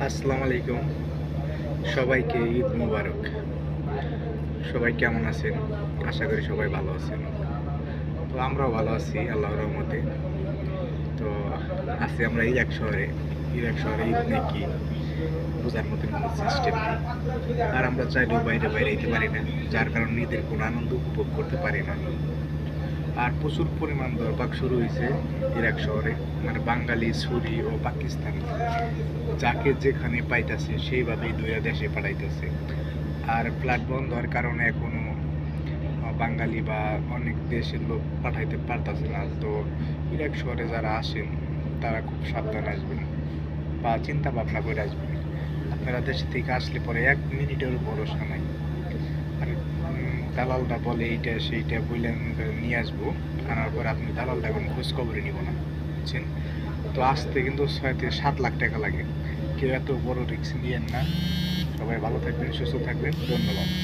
আসসালামু আলাইকুম। সবাইকে ঈদ মুবারক। সবাই কেমন আছেন? আশা করি সবাই ভালো আছেন। তো আমরাও ভালো আছি আল্লাহর রহমতে। তো আছি আমরা ইরাক শহরে। ইরাক শহরে ঈদ নাকি বোঝার মতন কোনো সিস্টেম নেই। আর আমরা চাইলেও বাইরে যেতে পারি না। যার কারণে ঈদের কোনো আনন্দ উপভোগ করতে পারি না। আর প্রচুর পরিমাণ দরপাক শুরু হয়েছে ইরাক শহরে। মানে বাঙালি, সুরি ও পাকিস্তানি যাকে যেখানে পাইতাছে সেইভাবেই দুইটা দেশে পাঠাইতেছে। আর ফ্লাইট বন্ধ হওয়ার কারণে এখনো বাঙালি বা অনেক দেশের লোক পাঠাইতে পারতাছে না। তো ইরাক শহরে যারা আসেন তারা খুব সাবধানে আসবেন বা চিন্তা ভাবনা করে আসবেন। আপনারা দেশ থেকে আসলে পরে 1 মিনিটেরও ভরসা নাই। আর দালালটা বলে এইটা সেইটা বইলে নিয়ে আসবো, আনার পর আপনি দালালটা কোনো খোঁজ খবরই নিব না, বুঝছেন? তো আসতে কিন্তু 6 থেকে 7 লাখ টাকা লাগে। কেউ এত বড় রিস্ক নিয়েন না। সবাই ভালো থাকবেন, সুস্থ থাকবেন। ধন্যবাদ।